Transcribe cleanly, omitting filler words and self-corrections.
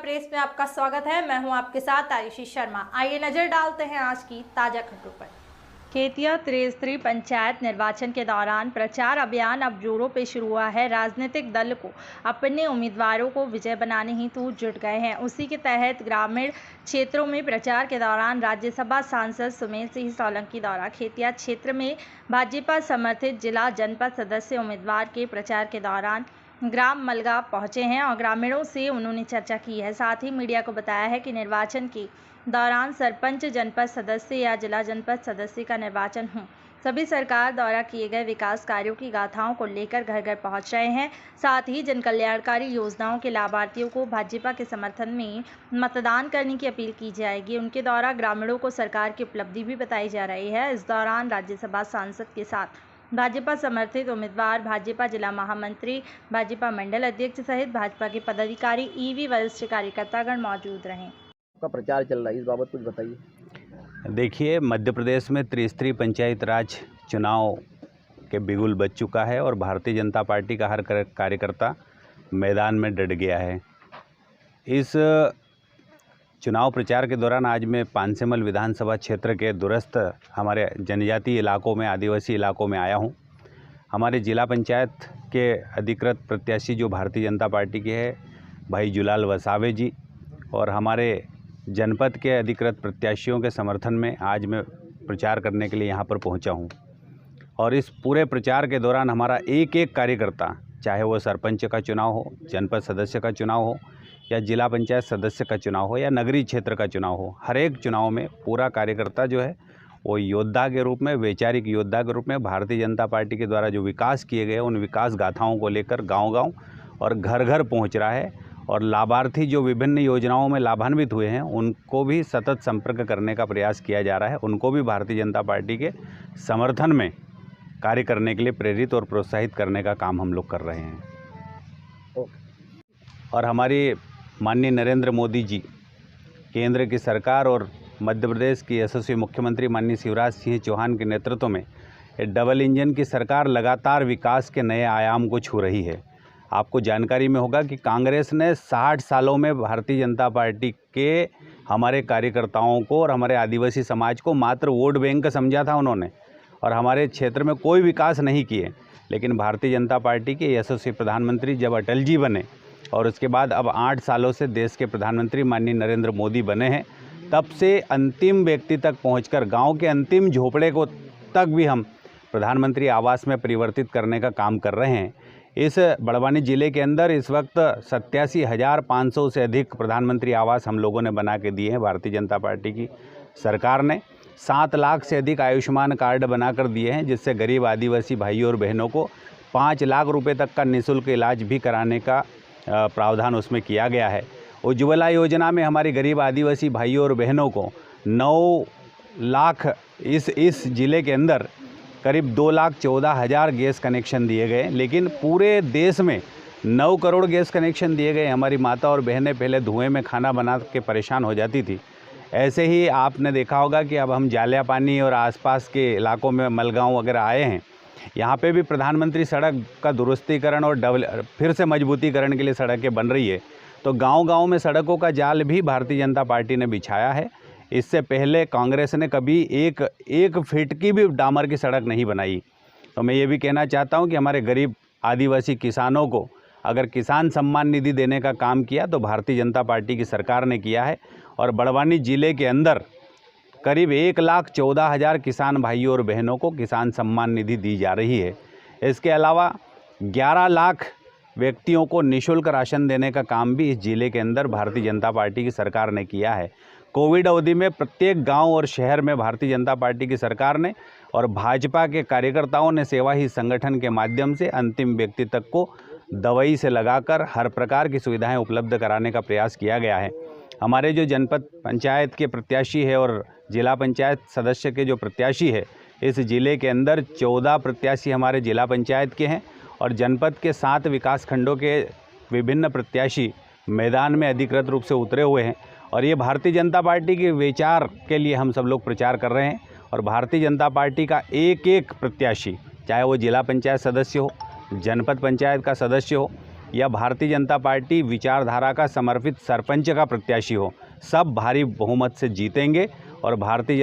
Press में आपका स्वागत है। मैं हूं आपके साथ आयुषी शर्मा। आइए नजर डालते हैं आज की ताजा खबरों पर। खेतिया त्रिस्तरीय पंचायत निर्वाचन के दौरान प्रचार अभियान अब जोरों पे शुरू हुआ है। राजनीतिक दल को अपने उम्मीदवारों को विजय बनाने हेतु जुट गए हैं। उसी के तहत ग्रामीण क्षेत्रों में प्रचार के दौरान राज्यसभा सांसद सुमेर सिंह सोलंकी द्वारा खेतिया क्षेत्र में भाजपा समर्थित जिला जनपद सदस्य उम्मीदवार के प्रचार के दौरान ग्राम मलगा पहुंचे हैं और ग्रामीणों से उन्होंने चर्चा की है। साथ ही मीडिया को बताया है कि निर्वाचन के दौरान सरपंच, जनपद सदस्य या जिला जनपद सदस्य का निर्वाचन हो, सभी सरकार द्वारा किए गए विकास कार्यों की गाथाओं को लेकर घर घर पहुंच रहे हैं। साथ ही जन कल्याणकारी योजनाओं के लाभार्थियों को भाजपा के समर्थन में मतदान करने की अपील की जाएगी। उनके द्वारा ग्रामीणों को सरकार की उपलब्धि भी बताई जा रही है। इस दौरान राज्यसभा सांसद के साथ भाजपा समर्थित उम्मीदवार, भाजपा जिला महामंत्री, भाजपा मंडल अध्यक्ष सहित भाजपा के पदाधिकारी, ईवी वरिष्ठ कार्यकर्तागण मौजूद रहे। का प्रचार चल रहा है, इस बाबत कुछ बताइए। देखिए, मध्य प्रदेश में त्रिस्तरीय पंचायत राज चुनाव के बिगुल बज चुका है और भारतीय जनता पार्टी का हर कार्यकर्ता मैदान में डट गया है। इस चुनाव प्रचार के दौरान आज मैं पानसेमल विधानसभा क्षेत्र के दूरस्थ हमारे जनजातीय इलाकों में, आदिवासी इलाकों में आया हूं। हमारे जिला पंचायत के अधिकृत प्रत्याशी जो भारतीय जनता पार्टी के हैं, भाई जुलाल वसावे जी, और हमारे जनपद के अधिकृत प्रत्याशियों के समर्थन में आज मैं प्रचार करने के लिए यहाँ पर पहुँचा हूँ। और इस पूरे प्रचार के दौरान हमारा एक एक कार्यकर्ता, चाहे वो सरपंच का चुनाव हो, जनपद सदस्य का चुनाव हो, या जिला पंचायत सदस्य का चुनाव हो, या नगरीय क्षेत्र का चुनाव हो, हर एक चुनाव में पूरा कार्यकर्ता जो है वो योद्धा के रूप में, वैचारिक योद्धा के रूप में भारतीय जनता पार्टी के द्वारा जो विकास किए गए उन विकास गाथाओं को लेकर गांव-गांव और घर घर पहुंच रहा है। और लाभार्थी जो विभिन्न योजनाओं में लाभान्वित हुए हैं उनको भी सतत संपर्क करने का प्रयास किया जा रहा है। उनको भी भारतीय जनता पार्टी के समर्थन में कार्य करने के लिए प्रेरित और प्रोत्साहित करने का काम हम लोग कर रहे हैं। और हमारी माननीय नरेंद्र मोदी जी, केंद्र की सरकार और मध्य प्रदेश की यशस्वी मुख्यमंत्री माननीय शिवराज सिंह चौहान के नेतृत्व में डबल इंजन की सरकार लगातार विकास के नए आयाम को छू रही है। आपको जानकारी में होगा कि कांग्रेस ने 60 सालों में भारतीय जनता पार्टी के हमारे कार्यकर्ताओं को और हमारे आदिवासी समाज को मात्र वोट बैंक समझा था उन्होंने, और हमारे क्षेत्र में कोई विकास नहीं किए। लेकिन भारतीय जनता पार्टी के यशस्वी प्रधानमंत्री जब अटल जी बने और उसके बाद अब 8 सालों से देश के प्रधानमंत्री माननीय नरेंद्र मोदी बने हैं, तब से अंतिम व्यक्ति तक पहुंचकर गांव के अंतिम झोपड़े को तक भी हम प्रधानमंत्री आवास में परिवर्तित करने का काम कर रहे हैं। इस बड़वानी ज़िले के अंदर इस वक्त 87,500 से अधिक प्रधानमंत्री आवास हम लोगों ने बना के दिए हैं। भारतीय जनता पार्टी की सरकार ने 7 लाख से अधिक आयुष्मान कार्ड बनाकर दिए हैं, जिससे गरीब आदिवासी भाइयों और बहनों को 5 लाख रुपए तक का निःशुल्क इलाज भी कराने का प्रावधान उसमें किया गया है। उज्ज्वला योजना में हमारे गरीब आदिवासी भाइयों और बहनों को 9 लाख, इस ज़िले के अंदर करीब 2,14,000 गैस कनेक्शन दिए गए। लेकिन पूरे देश में 9 करोड़ गैस कनेक्शन दिए गए। हमारी माता और बहनें पहले धुएं में खाना बना के परेशान हो जाती थी। ऐसे ही आपने देखा होगा कि अब हम जालियापानी और आसपास के इलाकों में मलगांव वगैरह आए हैं। यहाँ पे भी प्रधानमंत्री सड़क का दुरुस्तीकरण और फिर से मजबूतीकरण के लिए सड़कें बन रही है। तो गांव-गांव में सड़कों का जाल भी भारतीय जनता पार्टी ने बिछाया है। इससे पहले कांग्रेस ने कभी एक फीट की भी डामर की सड़क नहीं बनाई। तो मैं ये भी कहना चाहता हूँ कि हमारे गरीब आदिवासी किसानों को अगर किसान सम्मान निधि देने का काम किया तो भारतीय जनता पार्टी की सरकार ने किया है। और बड़वानी ज़िले के अंदर करीब 1,14,000 किसान भाइयों और बहनों को किसान सम्मान निधि दी जा रही है। इसके अलावा 11 लाख व्यक्तियों को निःशुल्क राशन देने का काम भी इस ज़िले के अंदर भारतीय जनता पार्टी की सरकार ने किया है। कोविड अवधि में प्रत्येक गांव और शहर में भारतीय जनता पार्टी की सरकार ने और भाजपा के कार्यकर्ताओं ने सेवा ही संगठन के माध्यम से अंतिम व्यक्ति तक को दवाई से लगाकर हर प्रकार की सुविधाएं उपलब्ध कराने का प्रयास किया गया है। हमारे जो जनपद पंचायत के प्रत्याशी है और जिला पंचायत सदस्य के जो प्रत्याशी है, इस ज़िले के अंदर 14 प्रत्याशी हमारे जिला पंचायत के हैं और जनपद के 7 विकास खंडों के विभिन्न प्रत्याशी मैदान में अधिकृत रूप से उतरे हुए हैं। और ये भारतीय जनता पार्टी के विचार के लिए हम सब लोग प्रचार कर रहे हैं। और भारतीय जनता पार्टी का एक एक प्रत्याशी, चाहे वो जिला पंचायत सदस्य हो, जनपद पंचायत का सदस्य हो, या भारतीय जनता पार्टी विचारधारा का समर्पित सरपंच का प्रत्याशी हो, सब भारी बहुमत से जीतेंगे और भारतीय